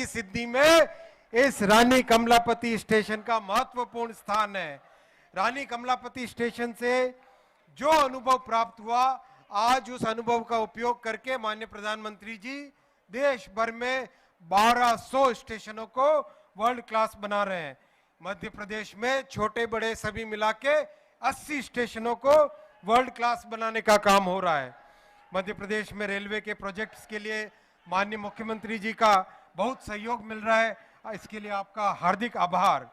सिद्धि में इस रानी कमलापति स्टेशन का महत्वपूर्ण स्थान है। रानी कमलापति स्टेशन से जो अनुभव प्राप्त हुआ, आज उस अनुभव का उपयोग करके माननीय प्रधानमंत्री जी देश भर में 1200 स्टेशनों को वर्ल्ड क्लास बना रहे हैं। मध्य प्रदेश में छोटे बड़े सभी मिला के 80 स्टेशनों को वर्ल्ड क्लास बनाने का काम हो रहा है। मध्य प्रदेश में रेलवे के प्रोजेक्ट्स के लिए माननीय मुख्यमंत्री जी का बहुत सहयोग मिल रहा है, इसके लिए आपका हार्दिक आभार।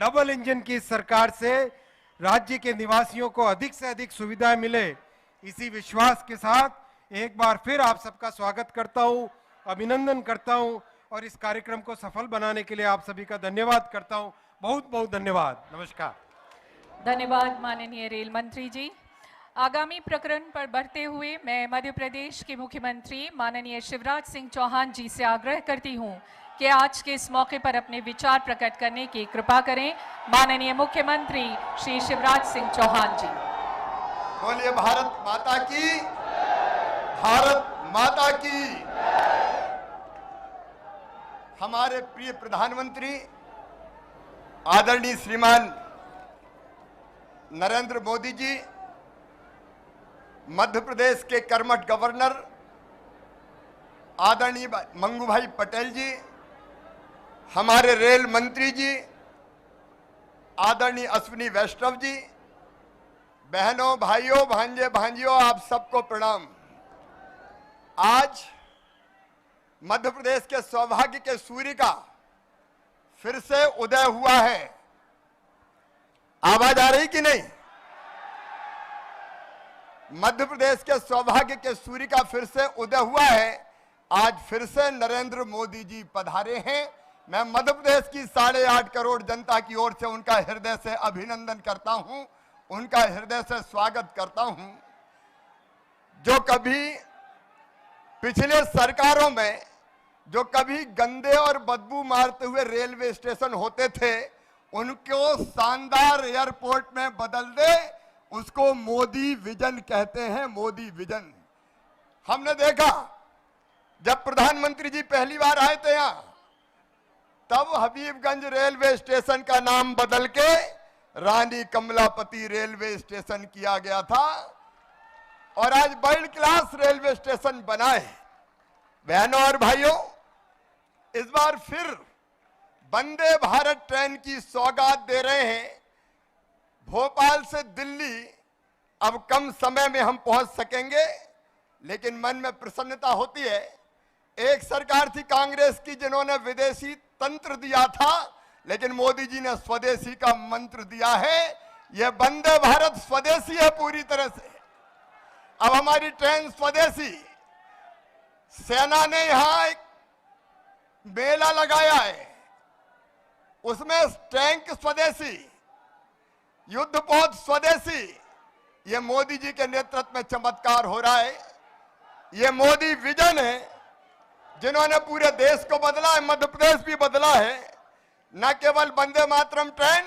डबल इंजन की सरकार से राज्य के निवासियों को अधिक से अधिक सुविधाएं मिले, इसी विश्वास के साथ एक बार फिर आप सबका स्वागत करता हूं, अभिनंदन करता हूं और इस कार्यक्रम को सफल बनाने के लिए आप सभी का धन्यवाद करता हूं। बहुत बहुत धन्यवाद। नमस्कार। धन्यवाद माननीय रेल मंत्री जी। आगामी प्रकरण पर बढ़ते हुए मैं मध्य प्रदेश के मुख्यमंत्री माननीय शिवराज सिंह चौहान जी से आग्रह करती हूं कि आज के इस मौके पर अपने विचार प्रकट करने की कृपा करें। माननीय मुख्यमंत्री श्री शिवराज सिंह चौहान जी। बोलिए भारत माता की, भारत माता की। हमारे प्रिय प्रधानमंत्री आदरणीय श्रीमान नरेंद्र मोदी जी, मध्य प्रदेश के कर्मठ गवर्नर आदरणीय मंगू भाई पटेल जी, हमारे रेल मंत्री जी आदरणीय अश्विनी वैष्णव जी, बहनों भाइयों भांजे भांजियों, आप सबको प्रणाम। आज मध्य प्रदेश के सौभाग्य के सूर्य का फिर से उदय हुआ है। आवाज आ रही कि नहीं? मध्य प्रदेश के सौभाग्य के सूर्य का फिर से उदय हुआ है। आज फिर से नरेंद्र मोदी जी पधारे हैं। मैं मध्य प्रदेश की 8.5 करोड़ जनता की ओर से उनका हृदय से अभिनंदन करता हूं, उनका हृदय से स्वागत करता हूं। जो कभी पिछले सरकारों में जो कभी गंदे और बदबू मारते हुए रेलवे स्टेशन होते थे, उनको शानदार एयरपोर्ट में बदल दे, उसको मोदी विजन कहते हैं। मोदी विजन। हमने देखा जब प्रधानमंत्री जी पहली बार आए थे यहां, तब हबीबगंज रेलवे स्टेशन का नाम बदल के रानी कमलापति रेलवे स्टेशन किया गया था और आज वर्ल्ड क्लास रेलवे स्टेशन बना है। बहनों और भाइयों, इस बार फिर वंदे भारत ट्रेन की सौगात दे रहे हैं। भोपाल से दिल्ली अब कम समय में हम पहुंच सकेंगे, लेकिन मन में प्रसन्नता होती है। एक सरकार थी कांग्रेस की जिन्होंने विदेशी तंत्र दिया था, लेकिन मोदी जी ने स्वदेशी का मंत्र दिया है। यह वंदे भारत स्वदेशी है पूरी तरह से। अब हमारी ट्रेन स्वदेशी। सेना ने यहां एक मेला लगाया है, उसमें टैंक स्वदेशी, युद्धपोत स्वदेशी। ये मोदी जी के नेतृत्व में चमत्कार हो रहा है। ये मोदी विजन है जिन्होंने पूरे देश को बदला है, मध्य प्रदेश भी बदला है। न केवल वंदे मातरम ट्रेन,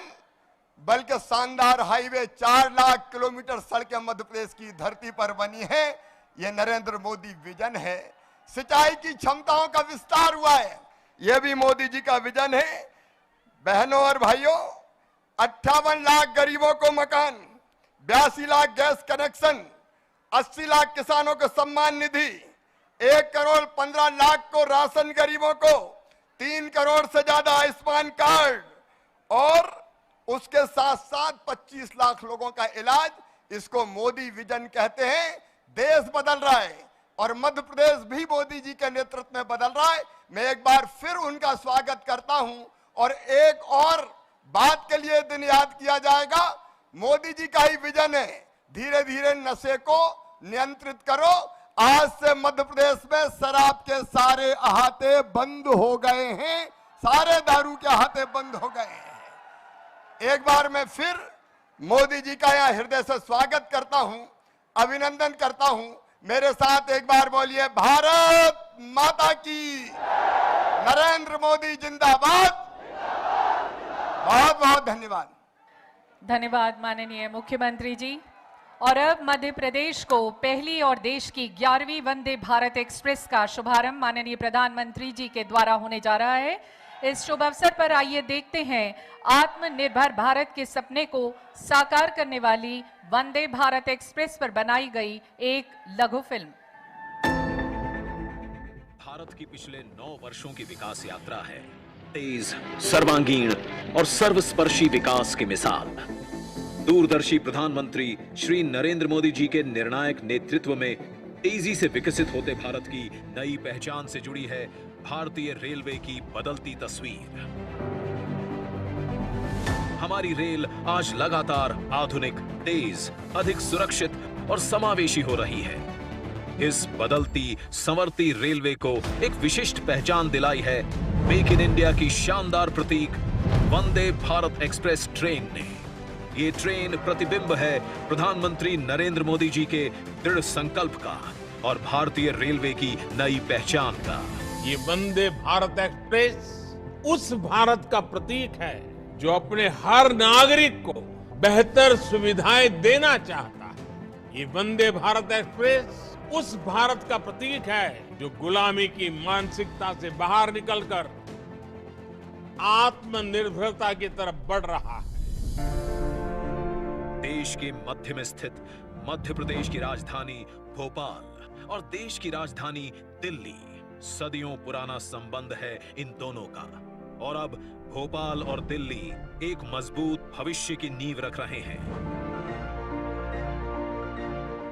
बल्कि शानदार हाईवे 4 लाख किलोमीटर सड़कें मध्य प्रदेश की धरती पर बनी है। ये नरेंद्र मोदी विजन है। सिंचाई की क्षमताओं का विस्तार हुआ है, यह भी मोदी जी का विजन है। बहनों और भाइयों, 58 लाख गरीबों को मकान, 82 लाख गैस कनेक्शन, 80 लाख किसानों को सम्मान निधि, 1 करोड़ 15 लाख को राशन गरीबों को, 3 करोड़ से ज्यादा आयुष्मान कार्ड और उसके साथ साथ 25 लाख लोगों का इलाज। इसको मोदी विजन कहते हैं। देश बदल रहा है और मध्य प्रदेश भी मोदी जी के नेतृत्व में बदल रहा है। मैं एक बार फिर उनका स्वागत करता हूं और एक और बात के लिए दिन याद किया जाएगा। मोदी जी का ही विजन है, धीरे धीरे नशे को नियंत्रित करो। आज से मध्य प्रदेश में शराब के सारे अहाते बंद हो गए हैं, सारे दारू के अहाते बंद हो गए हैं। एक बार मैं फिर मोदी जी का यहां हृदय से स्वागत करता हूं, अभिनंदन करता हूं। मेरे साथ एक बार बोलिए, भारत माता की, नरेंद्र मोदी जिंदाबाद। बहुत बहुत धन्यवाद। धन्यवाद माननीय मुख्यमंत्री जी। और अब मध्य प्रदेश को पहली और देश की 11वीं वंदे भारत एक्सप्रेस का शुभारंभ माननीय प्रधानमंत्री जी के द्वारा होने जा रहा है। इस शुभ अवसर पर आइए देखते हैं आत्मनिर्भर भारत के सपने को साकार करने वाली वंदे भारत एक्सप्रेस पर बनाई गई एक लघु फिल्म। भारत की पिछले 9 वर्षों की विकास यात्रा है तेज, सर्वांगीण और सर्वस्पर्शी विकास की मिसाल। दूरदर्शी प्रधानमंत्री श्री नरेंद्र मोदी जी के निर्णायक नेतृत्व में तेजी से विकसित होते भारत की नई पहचान से जुड़ी है भारतीय रेलवे की बदलती तस्वीर। हमारी रेल आज लगातार आधुनिक, तेज, अधिक सुरक्षित और समावेशी हो रही है। इस बदलती, संवरती रेलवे को एक विशिष्ट पहचान दिलाई है मेक इन इंडिया की शानदार प्रतीक वंदे भारत एक्सप्रेस ट्रेन ने। ये ट्रेन प्रतिबिंब है प्रधानमंत्री नरेंद्र मोदी जी के दृढ़ संकल्प का और भारतीय रेलवे की नई पहचान का। ये वंदे भारत एक्सप्रेस उस भारत का प्रतीक है जो अपने हर नागरिक को बेहतर सुविधाएं देना चाहता है। ये वंदे भारत एक्सप्रेस उस भारत का प्रतीक है जो गुलामी की मानसिकता से बाहर निकलकर आत्मनिर्भरता की तरफ बढ़ रहा है। देश के मध्य में स्थित मध्य प्रदेश की राजधानी भोपाल और देश की राजधानी दिल्ली, सदियों पुराना संबंध है इन दोनों का। और अब भोपाल और दिल्ली एक मजबूत भविष्य की नींव रख रहे हैं।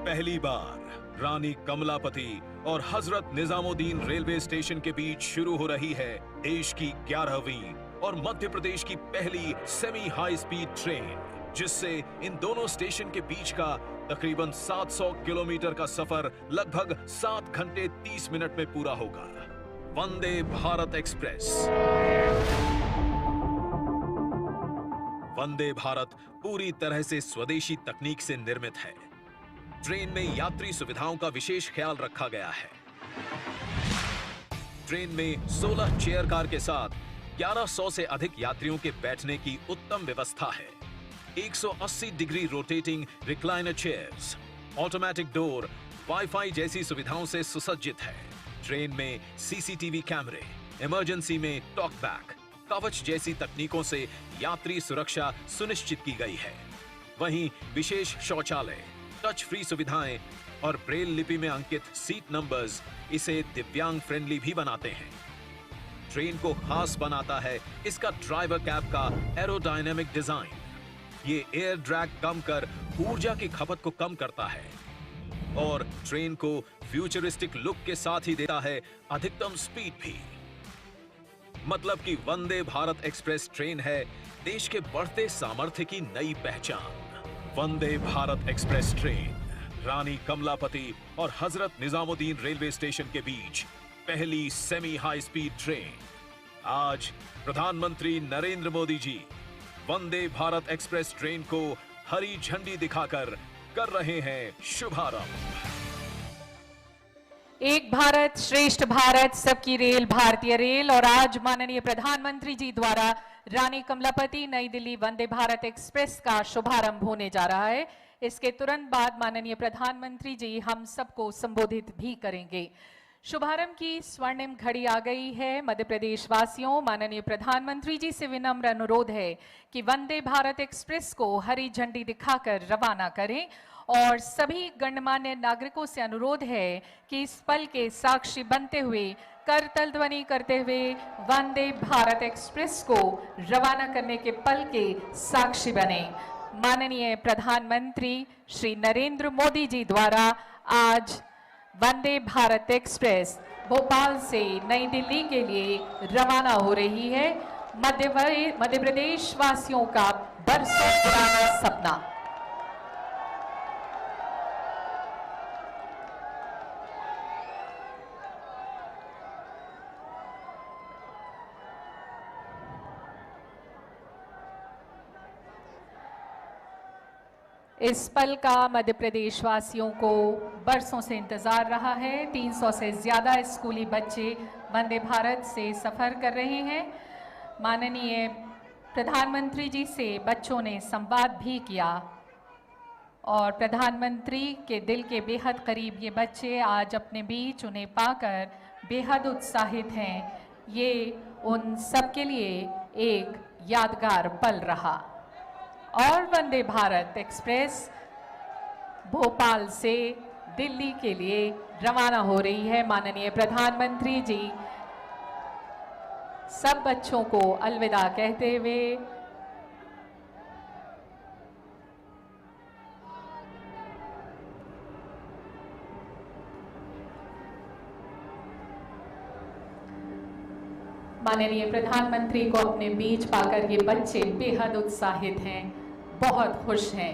पहली बार रानी कमलापति और हजरत निजामुद्दीन रेलवे स्टेशन के बीच शुरू हो रही है देश की 11वीं और मध्य प्रदेश की पहली सेमी हाई स्पीड ट्रेन, जिससे इन दोनों स्टेशन के बीच का तकरीबन 700 किलोमीटर का सफर लगभग 7 घंटे 30 मिनट में पूरा होगा। वंदे भारत एक्सप्रेस। वंदे भारत पूरी तरह से स्वदेशी तकनीक से निर्मित है। ट्रेन में यात्री सुविधाओं का विशेष ख्याल रखा गया है। ट्रेन में 16 चेयर कार के साथ 1100 से अधिक यात्रियों के बैठने की उत्तम व्यवस्था है। 180 degree rotating recliner chairs, automatic door, wifi जैसी सुविधाओं से सुसज्जित है। ट्रेन में सीसीटीवी कैमरे, इमरजेंसी में टॉक बैक, कवच जैसी तकनीकों से यात्री सुरक्षा सुनिश्चित की गई है। वहीं विशेष शौचालय, टच फ्री सुविधाएं और ब्रेल लिपि में अंकित सीट नंबर्स इसे दिव्यांग फ्रेंडली भी बनाते हैं। ट्रेन को खास बनाता है इसका ड्राइवर कैब का एरोडायनेमिक डिजाइन। ये एयर ड्रैग कम कर ऊर्जा की खपत को कम करता है और ट्रेन को फ्यूचरिस्टिक लुक के साथ ही देता है अधिकतम स्पीड भी। मतलब कि वंदे भारत एक्सप्रेस ट्रेन है देश के बढ़ते सामर्थ्य की नई पहचान। वंदे भारत एक्सप्रेस ट्रेन रानी कमलापति और हजरत निजामुद्दीन रेलवे स्टेशन के बीच पहली सेमी हाई स्पीड ट्रेन। आज प्रधानमंत्री नरेंद्र मोदी जी वंदे भारत एक्सप्रेस ट्रेन को हरी झंडी दिखाकर कर रहे हैं शुभारंभ। एक भारत श्रेष्ठ भारत, सबकी रेल भारतीय रेल। और आज माननीय प्रधानमंत्री जी द्वारा रानी कमलापति नई दिल्ली वंदे भारत एक्सप्रेस का शुभारंभ होने जा रहा है। इसके तुरंत बाद माननीय प्रधानमंत्री जी हम सबको संबोधित भी करेंगे। शुभारंभ की स्वर्णिम घड़ी आ गई है। मध्य प्रदेश वासियों, माननीय प्रधानमंत्री जी से विनम्र अनुरोध है कि वंदे भारत एक्सप्रेस को हरी झंडी दिखाकर रवाना करें और सभी गणमान्य नागरिकों से अनुरोध है कि इस पल के साक्षी बनते हुए करतल ध्वनि करते हुए वंदे भारत एक्सप्रेस को रवाना करने के पल के साक्षी बने। माननीय प्रधानमंत्री श्री नरेंद्र मोदी जी द्वारा आज वंदे भारत एक्सप्रेस भोपाल से नई दिल्ली के लिए रवाना हो रही है। मध्य प्रदेश वासियों का बरसों पुराना सपना। इस पल का मध्य प्रदेश वासियों को बरसों से इंतजार रहा है। 300 से ज्यादा स्कूली बच्चे वंदे भारत से सफर कर रहे हैं। माननीय प्रधानमंत्री जी से बच्चों ने संवाद भी किया। और प्रधानमंत्री के दिल के बेहद करीब ये बच्चे आज अपने बीच उन्हें पाकर बेहद उत्साहित हैं। ये उन सबके लिए एक यादगार पल रहा। और वंदे भारत एक्सप्रेस भोपाल से दिल्ली के लिए रवाना हो रही है। माननीय प्रधानमंत्री जी सब बच्चों को अलविदा कहते हुए माननीय प्रधानमंत्री को अपने बीच पाकर ये बच्चे बेहद उत्साहित हैं, बहुत खुश हैं।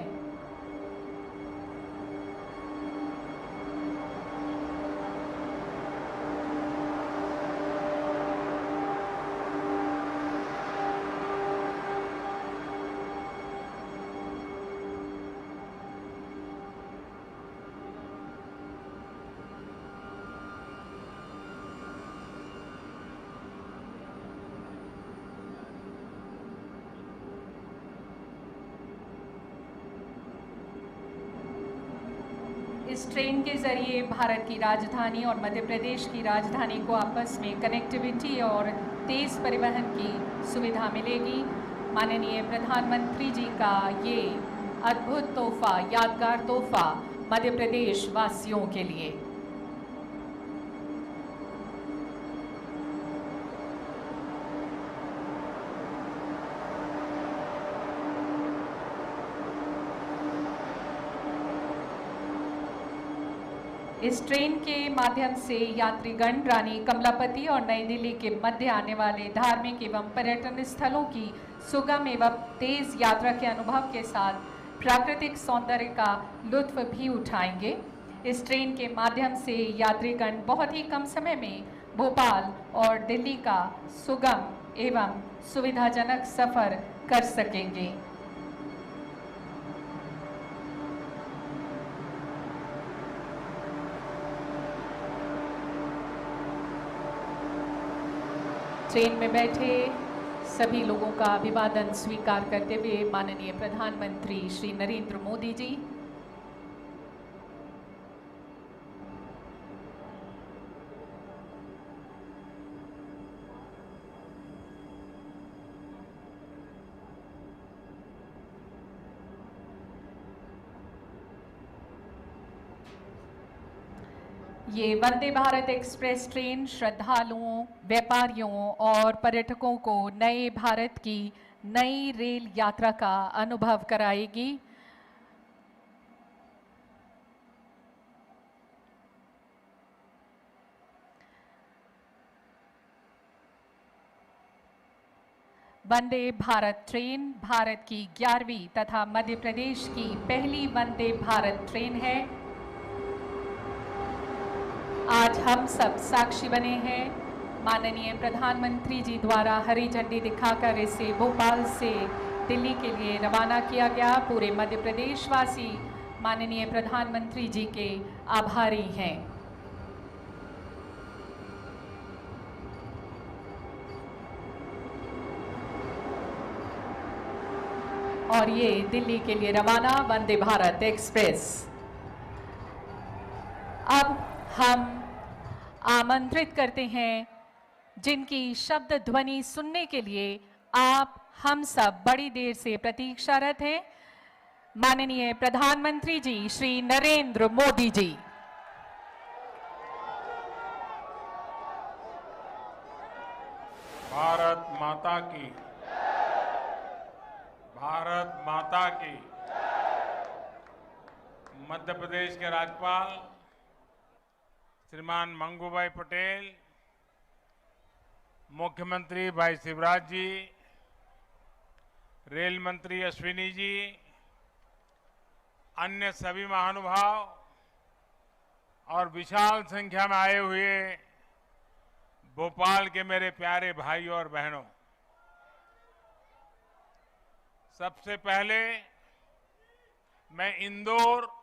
इस ट्रेन के जरिए भारत की राजधानी और मध्य प्रदेश की राजधानी को आपस में कनेक्टिविटी और तेज परिवहन की सुविधा मिलेगी। माननीय प्रधानमंत्री जी का ये अद्भुत तोहफा, यादगार तोहफा मध्य प्रदेश वासियों के लिए। इस ट्रेन के माध्यम से यात्रीगण रानी कमलापति और नई दिल्ली के मध्य आने वाले धार्मिक एवं पर्यटन स्थलों की सुगम एवं तेज यात्रा के अनुभव के साथ प्राकृतिक सौंदर्य का लुत्फ भी उठाएंगे। इस ट्रेन के माध्यम से यात्रीगण बहुत ही कम समय में भोपाल और दिल्ली का सुगम एवं सुविधाजनक सफर कर सकेंगे। ट्रेन में बैठे सभी लोगों का अभिवादन स्वीकार करते हुए माननीय प्रधानमंत्री श्री नरेंद्र मोदी जी ये वंदे भारत एक्सप्रेस ट्रेन श्रद्धालुओं, व्यापारियों और पर्यटकों को नए भारत की नई रेल यात्रा का अनुभव कराएगी। वंदे भारत ट्रेन भारत की 11वीं तथा मध्य प्रदेश की पहली वंदे भारत ट्रेन है। आज हम सब साक्षी बने हैं। माननीय प्रधानमंत्री जी द्वारा हरी झंडी दिखाकर इसे भोपाल से दिल्ली के लिए रवाना किया गया। पूरे मध्य प्रदेश वासी माननीय प्रधानमंत्री जी के आभारी हैं। और ये दिल्ली के लिए रवाना वंदे भारत एक्सप्रेस। अब हम आमंत्रित करते हैं जिनकी शब्द ध्वनि सुनने के लिए आप हम सब बड़ी देर से प्रतीक्षारत हैं, माननीय प्रधानमंत्री जी श्री नरेंद्र मोदी जी। भारत माता की, भारत माता की। मध्य प्रदेश के राज्यपाल श्रीमान मंगूभाई पटेल, मुख्यमंत्री भाई शिवराज जी, रेल मंत्री अश्विनी जी, अन्य सभी महानुभाव और विशाल संख्या में आए हुए भोपाल के मेरे प्यारे भाई और बहनों, सबसे पहले मैं इंदौर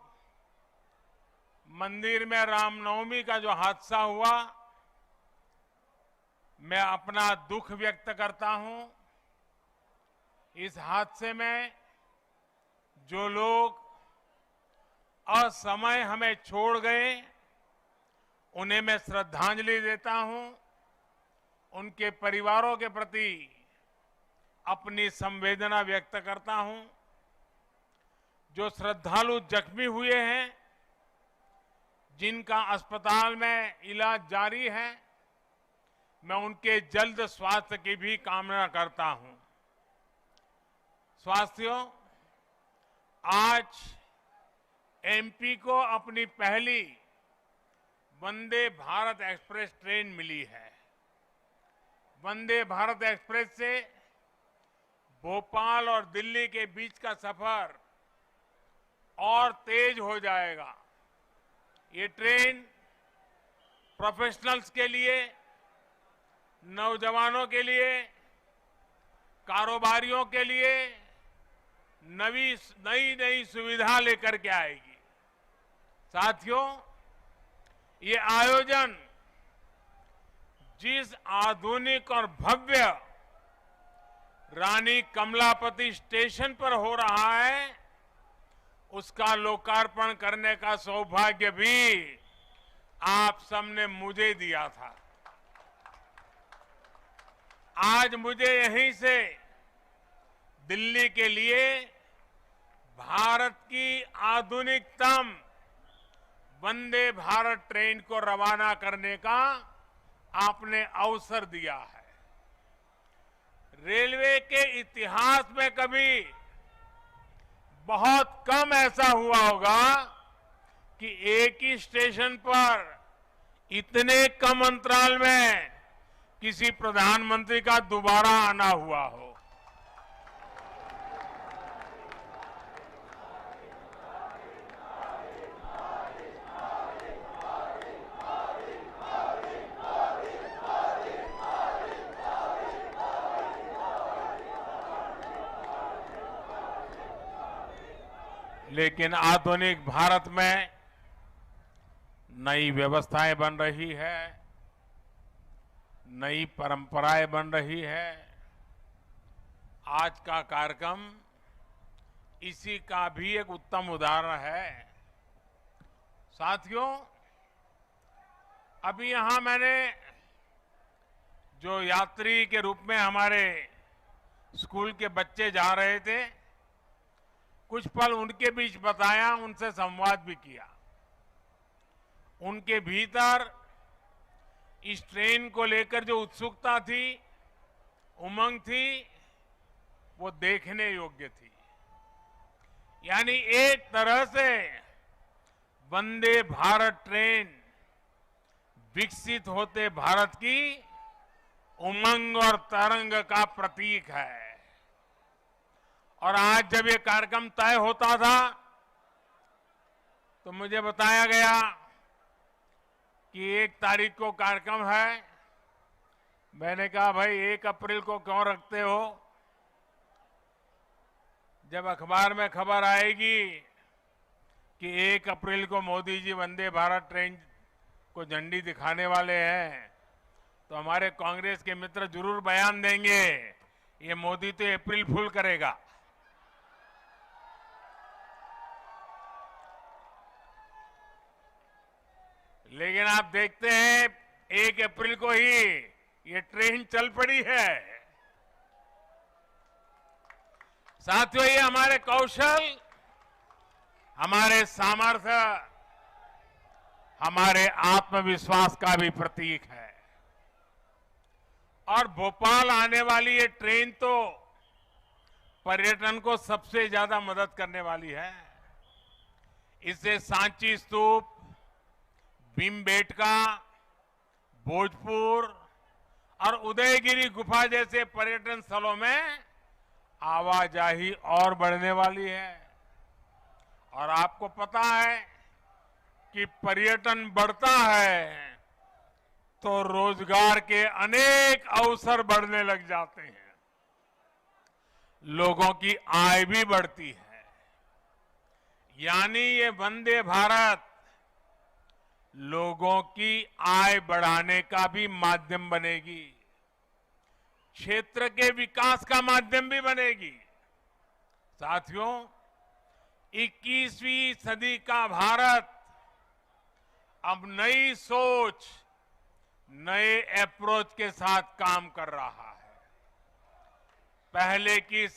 मंदिर में रामनवमी का जो हादसा हुआ, मैं अपना दुख व्यक्त करता हूं। इस हादसे में जो लोग असमय हमें छोड़ गए, उन्हें मैं श्रद्धांजलि देता हूं। उनके परिवारों के प्रति अपनी संवेदना व्यक्त करता हूं। जो श्रद्धालु जख्मी हुए हैं, जिनका अस्पताल में इलाज जारी है, मैं उनके जल्द स्वास्थ्य की भी कामना करता हूं। साथियों, आज एमपी को अपनी पहली वंदे भारत एक्सप्रेस ट्रेन मिली है। वंदे भारत एक्सप्रेस से भोपाल और दिल्ली के बीच का सफर और तेज हो जाएगा। ये ट्रेन प्रोफेशनल्स के लिए, नौजवानों के लिए, कारोबारियों के लिए नई सुविधा लेकर के आएगी। साथियों, ये आयोजन जिस आधुनिक और भव्य रानी कमलापति स्टेशन पर हो रहा है, उसका लोकार्पण करने का सौभाग्य भी आप सबने मुझे दिया था। आज मुझे यहीं से दिल्ली के लिए भारत की आधुनिकतम वंदे भारत ट्रेन को रवाना करने का आपने अवसर दिया है। रेलवे के इतिहास में कभी बहुत कम ऐसा हुआ होगा कि एक ही स्टेशन पर इतने कम अंतराल में किसी प्रधानमंत्री का दोबारा आना हुआ हो। लेकिन आधुनिक भारत में नई व्यवस्थाएं बन रही है, नई परंपराएं बन रही है। आज का कार्यक्रम इसी का भी एक उत्तम उदाहरण है। साथियों, अभी यहां मैंने जो यात्री के रूप में हमारे स्कूल के बच्चे जा रहे थे, कुछ पल उनके बीच बताया, उनसे संवाद भी किया। उनके भीतर इस ट्रेन को लेकर जो उत्सुकता थी, उमंग थी, वो देखने योग्य थी। यानी एक तरह से वंदे भारत ट्रेन विकसित होते भारत की उमंग और तरंग का प्रतीक है। और आज जब ये कार्यक्रम तय होता था तो मुझे बताया गया कि 1 तारीख को कार्यक्रम है। मैंने कहा, भाई 1 अप्रैल को क्यों रखते हो? जब अखबार में खबर आएगी कि 1 अप्रैल को मोदी जी वंदे भारत ट्रेन को झंडी दिखाने वाले हैं, तो हमारे कांग्रेस के मित्र जरूर बयान देंगे, ये मोदी तो अप्रैल फूल करेगा। लेकिन आप देखते हैं 1 अप्रैल को ही ये ट्रेन चल पड़ी है। साथियों, ये हमारे कौशल, हमारे सामर्थ्य, हमारे आत्मविश्वास का भी प्रतीक है। और भोपाल आने वाली ये ट्रेन तो पर्यटन को सबसे ज्यादा मदद करने वाली है। इससे सांची स्तूप, भीमबेटका, भोजपुर और उदयगिरी गुफा जैसे पर्यटन स्थलों में आवाजाही और बढ़ने वाली है। और आपको पता है कि पर्यटन बढ़ता है तो रोजगार के अनेक अवसर बढ़ने लग जाते हैं, लोगों की आय भी बढ़ती है। यानी ये वंदे भारत लोगों की आय बढ़ाने का भी माध्यम बनेगी, क्षेत्र के विकास का माध्यम भी बनेगी। साथियों, 21वीं सदी का भारत अब नई सोच, नए अप्रोच के साथ काम कर रहा है। पहले की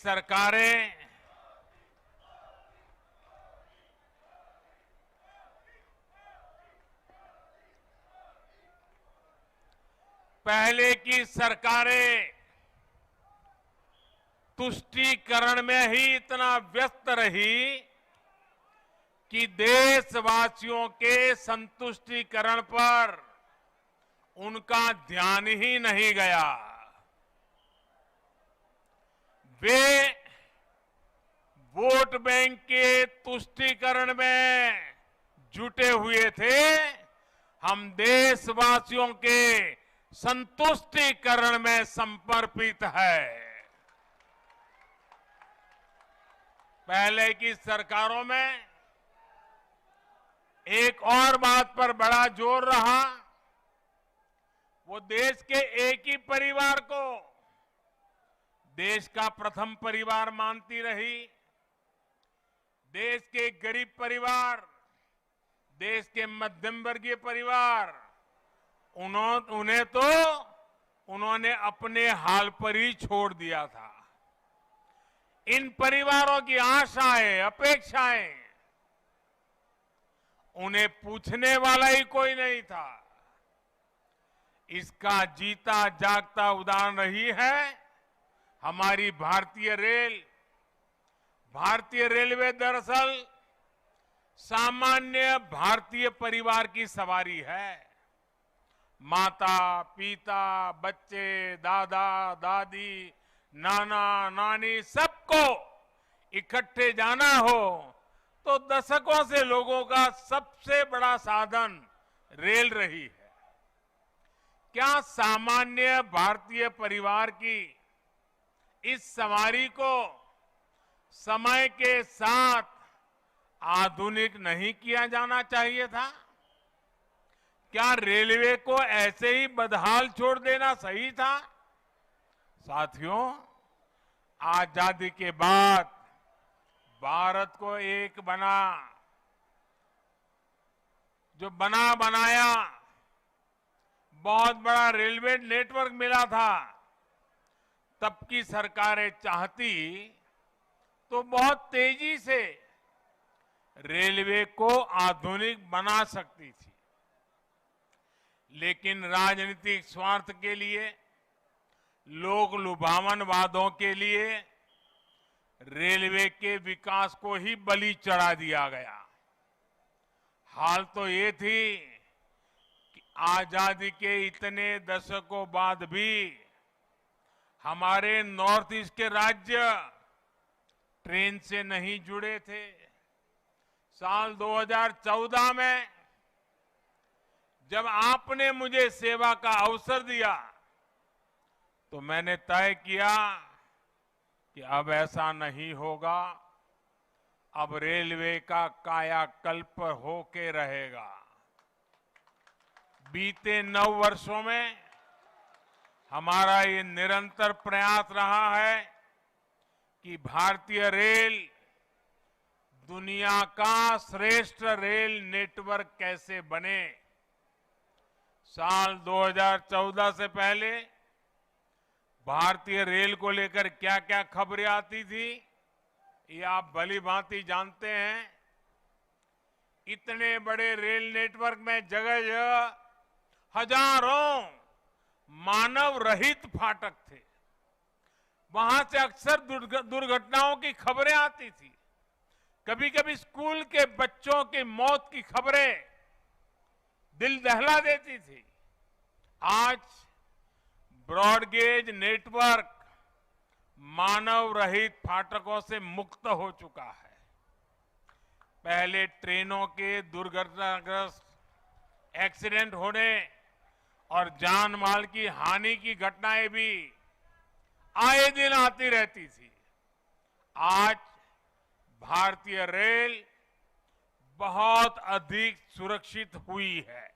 सरकारें तुष्टीकरण में ही इतना व्यस्त रही कि देशवासियों के संतुष्टीकरण पर उनका ध्यान ही नहीं गया। वे वोट बैंक के तुष्टीकरण में जुटे हुए थे। हम देशवासियों के संतुष्टीकरण में समर्पित है। पहले की सरकारों में एक और बात पर बड़ा जोर रहा, वो देश के एक ही परिवार को देश का प्रथम परिवार मानती रही। देश के गरीब परिवार, देश के मध्यम वर्गीय परिवार, उन्होंने अपने हाल पर ही छोड़ दिया था। इन परिवारों की आशाएं, अपेक्षाएं, उन्हें पूछने वाला ही कोई नहीं था। इसका जीता जागता उदाहरण रही है हमारी भारतीय रेल। भारतीय रेलवे दरअसल सामान्य भारतीय परिवार की सवारी है। माता, पिता, बच्चे, दादा, दादी, नाना, नानी, सबको इकट्ठे जाना हो तो दशकों से लोगों का सबसे बड़ा साधन रेल रही है। क्या सामान्य भारतीय परिवार की इस सवारी को समय के साथ आधुनिक नहीं किया जाना चाहिए था? क्या रेलवे को ऐसे ही बदहाल छोड़ देना सही था? साथियों, आजादी के बाद भारत को एक बनाया बहुत बड़ा रेलवे नेटवर्क मिला था। तब की सरकारें चाहती तो बहुत तेजी से रेलवे को आधुनिक बना सकती थी, लेकिन राजनीतिक स्वार्थ के लिए, लोक लुभावन वादों के लिए रेलवे के विकास को ही बलि चढ़ा दिया गया। हाल तो ये थी कि आजादी के इतने दशकों बाद भी हमारे नॉर्थ ईस्ट के राज्य ट्रेन से नहीं जुड़े थे। साल 2014 में जब आपने मुझे सेवा का अवसर दिया तो मैंने तय किया कि अब ऐसा नहीं होगा। अब रेलवे का कायाकल्प होके रहेगा। बीते 9 वर्षों में हमारा ये निरंतर प्रयास रहा है कि भारतीय रेल दुनिया का श्रेष्ठ रेल नेटवर्क कैसे बने। साल 2014 से पहले भारतीय रेल को लेकर क्या क्या खबरें आती थी, ये आप भली भांति जानते हैं। इतने बड़े रेल नेटवर्क में जगह जगह हजारों मानव रहित फाटक थे। वहां से अक्सर दुर्घटनाओं की खबरें आती थी। कभी कभी स्कूल के बच्चों की मौत की खबरें दिल दहला देती थी। आज ब्रॉडगेज नेटवर्क मानव रहित फाटकों से मुक्त हो चुका है। पहले ट्रेनों के दुर्घटनाग्रस्त एक्सीडेंट होने और जान माल की हानि की घटनाएं भी आए दिन आती रहती थी। आज भारतीय रेल बहुत अधिक सुरक्षित हुई है।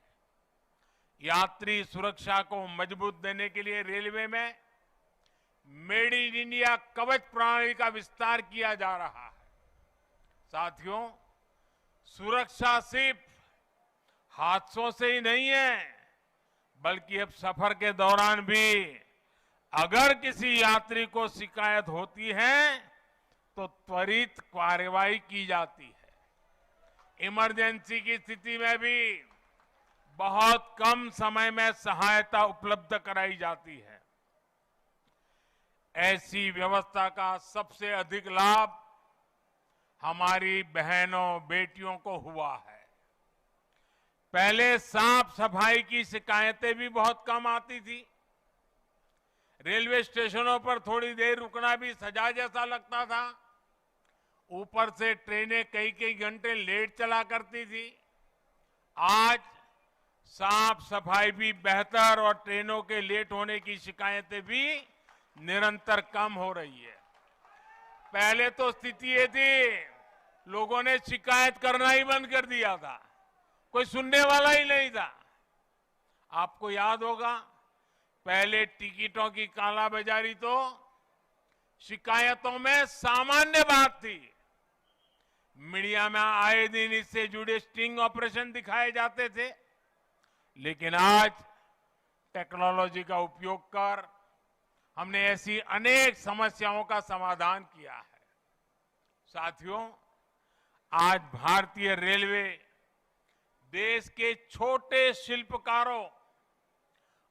यात्री सुरक्षा को मजबूत देने के लिए रेलवे में मेड इन इंडिया कवच प्रणाली का विस्तार किया जा रहा है। साथियों, सुरक्षा सिर्फ हादसों से ही नहीं है, बल्कि अब सफर के दौरान भी अगर किसी यात्री को शिकायत होती है तो त्वरित कार्रवाई की जाती है। इमरजेंसी की स्थिति में भी बहुत कम समय में सहायता उपलब्ध कराई जाती है। ऐसी व्यवस्था का सबसे अधिक लाभ हमारी बहनों बेटियों को हुआ है। पहले साफ सफाई की शिकायतें भी बहुत कम आती थी। रेलवे स्टेशनों पर थोड़ी देर रुकना भी सजा जैसा लगता था। ऊपर से ट्रेनें कई कई घंटे लेट चला करती थी। आज साफ सफाई भी बेहतर और ट्रेनों के लेट होने की शिकायतें भी निरंतर कम हो रही है। पहले तो स्थिति ये थी, लोगों ने शिकायत करना ही बंद कर दिया था, कोई सुनने वाला ही नहीं था। आपको याद होगा, पहले टिकटों की कालाबाजारी तो शिकायतों में सामान्य बात थी। मीडिया में आए दिन इससे जुड़े स्टिंग ऑपरेशन दिखाए जाते थे, लेकिन आज टेक्नोलॉजी का उपयोग कर हमने ऐसी अनेक समस्याओं का समाधान किया है। साथियों, आज भारतीय रेलवे देश के छोटे शिल्पकारों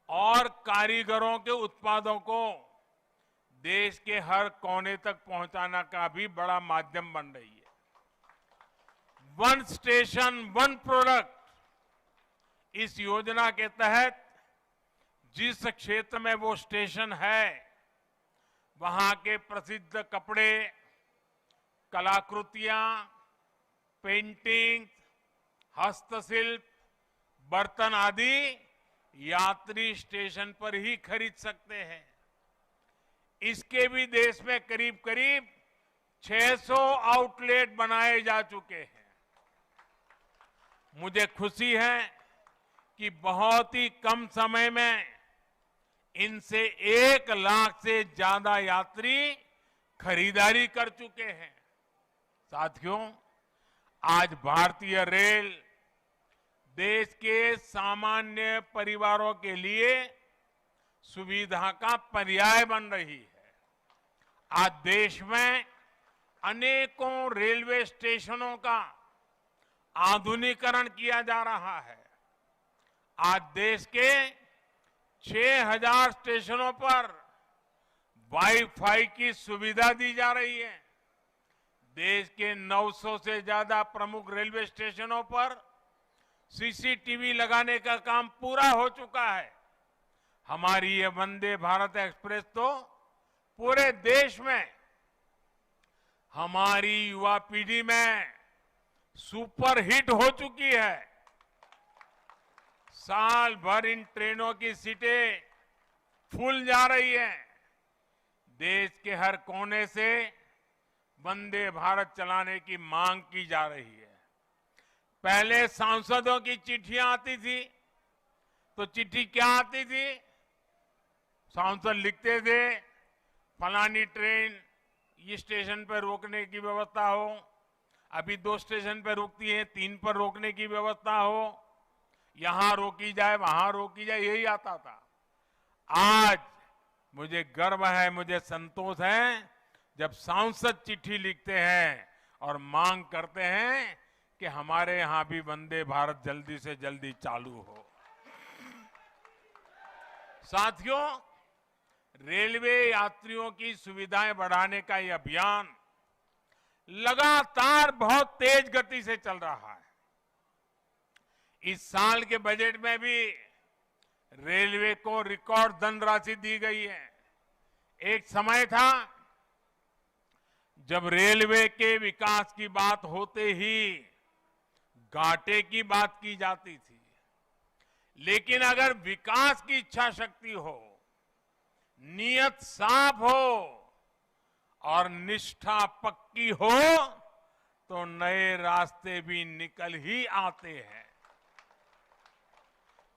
और कारीगरों के उत्पादों को देश के हर कोने तक पहुंचाना का भी बड़ा माध्यम बन रही है। वन स्टेशन वन प्रोडक्ट, इस योजना के तहत जिस क्षेत्र में वो स्टेशन है, वहां के प्रसिद्ध कपड़े, कलाकृतियां, पेंटिंग, हस्तशिल्प, बर्तन आदि यात्री स्टेशन पर ही खरीद सकते हैं। इसके भी देश में करीब करीब 600 आउटलेट बनाए जा चुके हैं। मुझे खुशी है कि बहुत ही कम समय में इनसे 1 लाख से ज्यादा यात्री खरीदारी कर चुके हैं। साथियों, आज भारतीय रेल देश के सामान्य परिवारों के लिए सुविधा का पर्याय बन रही है। आज देश में अनेकों रेलवे स्टेशनों का आधुनिकीकरण किया जा रहा है। आज देश के 6000 स्टेशनों पर वाईफाई की सुविधा दी जा रही है। देश के 900 से ज्यादा प्रमुख रेलवे स्टेशनों पर सीसीटीवी लगाने का काम पूरा हो चुका है। हमारी ये वंदे भारत एक्सप्रेस तो पूरे देश में हमारी युवा पीढ़ी में सुपर हिट हो चुकी है। साल भर इन ट्रेनों की सीटें फुल जा रही हैं। देश के हर कोने से वंदे भारत चलाने की मांग की जा रही है। पहले सांसदों की चिट्ठियां आती थी, तो चिट्ठी क्या आती थी? सांसद लिखते थे, फलानी ट्रेन ये स्टेशन पर रोकने की व्यवस्था हो, अभी 2 स्टेशन पर रुकती है, 3 पर रोकने की व्यवस्था हो, यहां रोकी जाए वहां रोकी जाए, यही आता था। आज मुझे गर्व है, मुझे संतोष है जब सांसद चिट्ठी लिखते हैं और मांग करते हैं कि हमारे यहां भी वंदे भारत जल्दी से जल्दी चालू हो। साथियों, रेलवे यात्रियों की सुविधाएं बढ़ाने का यह अभियान लगातार बहुत तेज गति से चल रहा है। इस साल के बजट में भी रेलवे को रिकॉर्ड धनराशि दी गई है। एक समय था जब रेलवे के विकास की बात होते ही घाटे की बात की जाती थी, लेकिन अगर विकास की इच्छा शक्ति हो, नियत साफ हो और निष्ठा पक्की हो, तो नए रास्ते भी निकल ही आते हैं।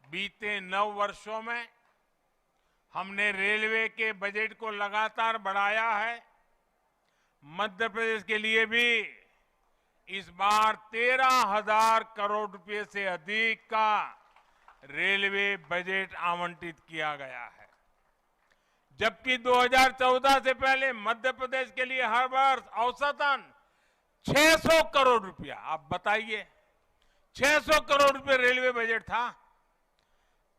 बीते 9 वर्षों में हमने रेलवे के बजट को लगातार बढ़ाया है। मध्य प्रदेश के लिए भी इस बार 13,000 करोड़ रुपए से अधिक का रेलवे बजट आवंटित किया गया है, जबकि 2014 से पहले मध्य प्रदेश के लिए हर वर्ष औसतन 600 करोड़ रुपया, आप बताइए 600 करोड़ रुपए रेलवे बजट था।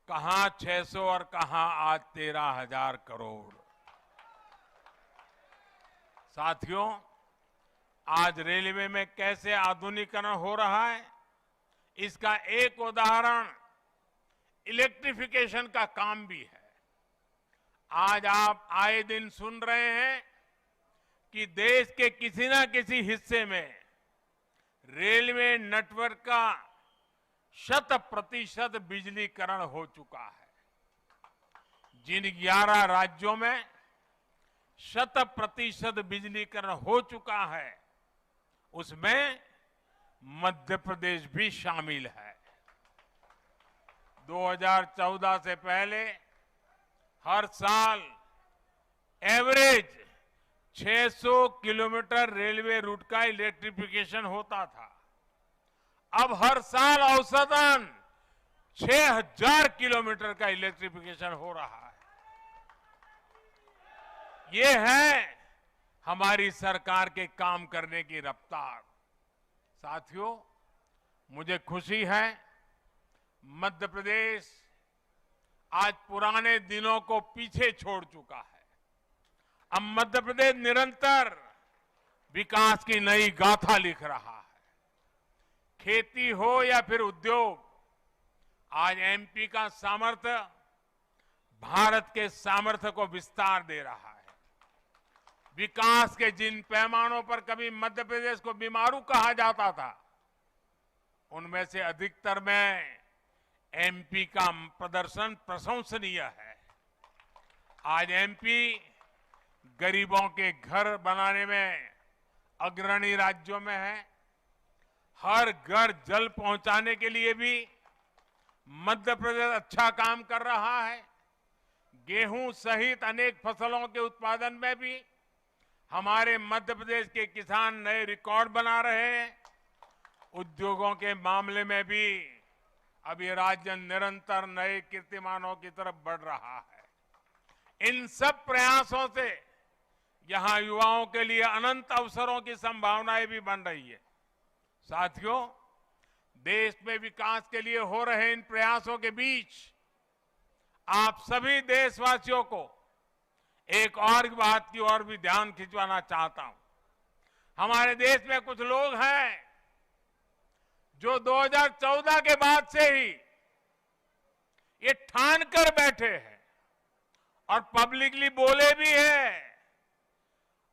कहां 600 और कहां आज 13,000 करोड़। साथियों, आज रेलवे में कैसे आधुनिकीकरण हो रहा है, इसका एक उदाहरण इलेक्ट्रिफिकेशन का काम भी है। आज आप आए दिन सुन रहे हैं कि देश के किसी न किसी हिस्से में रेलवे नेटवर्क का 100% बिजलीकरण हो चुका है। जिन 11 राज्यों में 100% बिजलीकरण हो चुका है, उसमें मध्य प्रदेश भी शामिल है। 2014 से पहले हर साल एवरेज 600 किलोमीटर रेलवे रूट का इलेक्ट्रिफिकेशन होता था। अब हर साल औसतन 6,000 किलोमीटर का इलेक्ट्रिफिकेशन हो रहा है। ये है हमारी सरकार के काम करने की रफ्तार। साथियों, मुझे खुशी है मध्य प्रदेश आज पुराने दिनों को पीछे छोड़ चुका है। अब मध्य प्रदेश निरंतर विकास की नई गाथा लिख रहा है। खेती हो या फिर उद्योग, आज एमपी का सामर्थ्य भारत के सामर्थ्य को विस्तार दे रहा है। विकास के जिन पैमानों पर कभी मध्य प्रदेश को बीमारू कहा जाता था, उनमें से अधिकतर में एमपी का प्रदर्शन प्रशंसनीय है। आज एमपी गरीबों के घर बनाने में अग्रणी राज्यों में है। हर घर जल पहुंचाने के लिए भी मध्य प्रदेश अच्छा काम कर रहा है। गेहूं सहित अनेक फसलों के उत्पादन में भी हमारे मध्य प्रदेश के किसान नए रिकॉर्ड बना रहे हैं। उद्योगों के मामले में भी अब ये राज्य निरंतर नए कीर्तिमानों की तरफ बढ़ रहा है। इन सब प्रयासों से यहां युवाओं के लिए अनंत अवसरों की संभावनाएं भी बन रही है। साथियों, देश में विकास के लिए हो रहे इन प्रयासों के बीच आप सभी देशवासियों को एक और बात की ओर भी ध्यान खिंचवाना चाहता हूं। हमारे देश में कुछ लोग हैं जो 2014 के बाद से ही ये ठान कर बैठे हैं और पब्लिकली बोले भी हैं,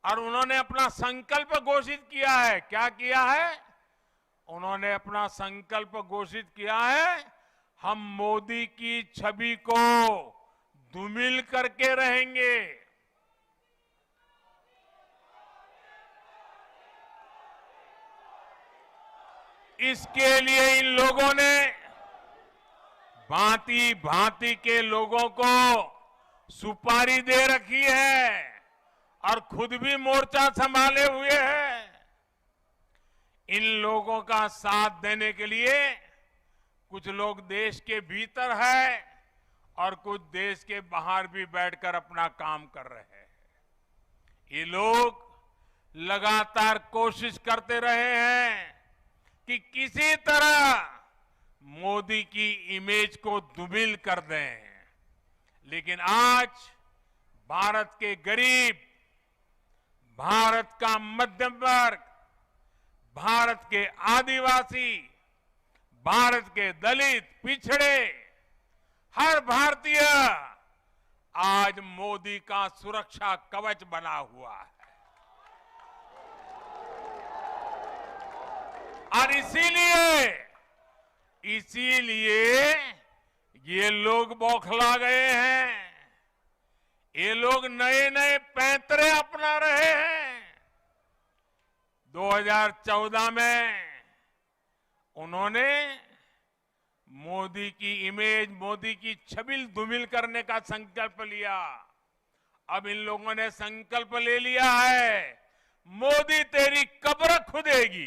और उन्होंने अपना संकल्प घोषित किया है। क्या किया है? उन्होंने अपना संकल्प घोषित किया है, हम मोदी की छवि को धूमिल करके रहेंगे। इसके लिए इन लोगों ने भांति भांति के लोगों को सुपारी दे रखी है और खुद भी मोर्चा संभाले हुए हैं। इन लोगों का साथ देने के लिए कुछ लोग देश के भीतर है और कुछ देश के बाहर भी बैठकर अपना काम कर रहे हैं। ये लोग लगातार कोशिश करते रहे हैं कि किसी तरह मोदी की इमेज को धूमिल कर दें, लेकिन आज भारत के गरीब, भारत का मध्यम वर्ग, भारत के आदिवासी, भारत के दलित, पिछड़े, हर भारतीय आज मोदी का सुरक्षा कवच बना हुआ है। और इसीलिए ये लोग बौखला गए हैं। ये लोग नए नए पैंतरे अपना रहे हैं। 2014 में उन्होंने मोदी की इमेज, मोदी की छवि धूमिल करने का संकल्प लिया। अब इन लोगों ने संकल्प ले लिया है, मोदी तेरी कब्र खुदेगी।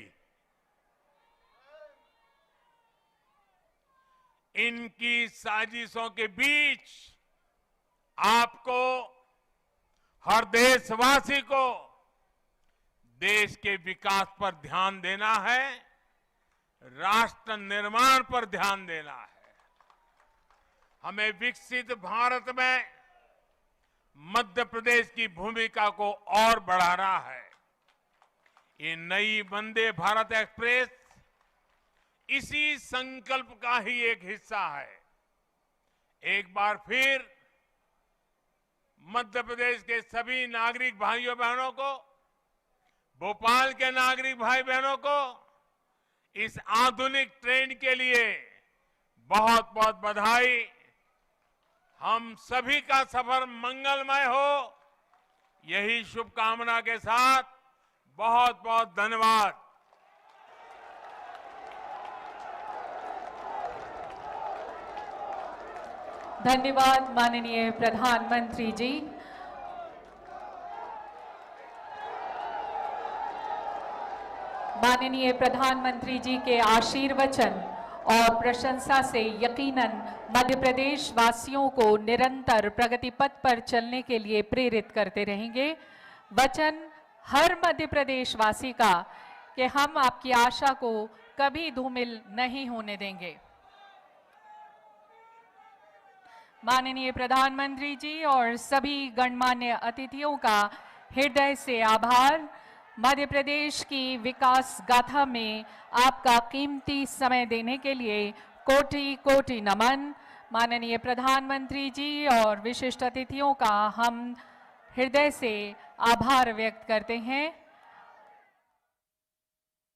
इनकी साजिशों के बीच आपको, हर देशवासी को देश के विकास पर ध्यान देना है, राष्ट्र निर्माण पर ध्यान देना है। हमें विकसित भारत में मध्य प्रदेश की भूमिका को और बढ़ाना है। ये नई वंदे भारत एक्सप्रेस इसी संकल्प का ही एक हिस्सा है। एक बार फिर मध्य प्रदेश के सभी नागरिक भाइयों बहनों को, भोपाल के नागरिक भाई बहनों को इस आधुनिक ट्रेन के लिए बहुत बहुत बधाई। हम सभी का सफर मंगलमय हो, यही शुभकामना के साथ बहुत बहुत धन्यवाद। धन्यवाद माननीय प्रधानमंत्री जी। माननीय प्रधानमंत्री जी के आशीर्वचन और प्रशंसा से यकीनन मध्य प्रदेश वासियों को निरंतर प्रगति पथ पर चलने के लिए प्रेरित करते रहेंगे। वचन हर मध्य प्रदेश वासी का कि हम आपकी आशा को कभी धूमिल नहीं होने देंगे। माननीय प्रधानमंत्री जी और सभी गणमान्य अतिथियों का हृदय से आभार। मध्य प्रदेश की विकास गाथा में आपका कीमती समय देने के लिए कोटि कोटि नमन। माननीय प्रधानमंत्री जी और विशिष्ट अतिथियों का हम हृदय से आभार व्यक्त करते हैं।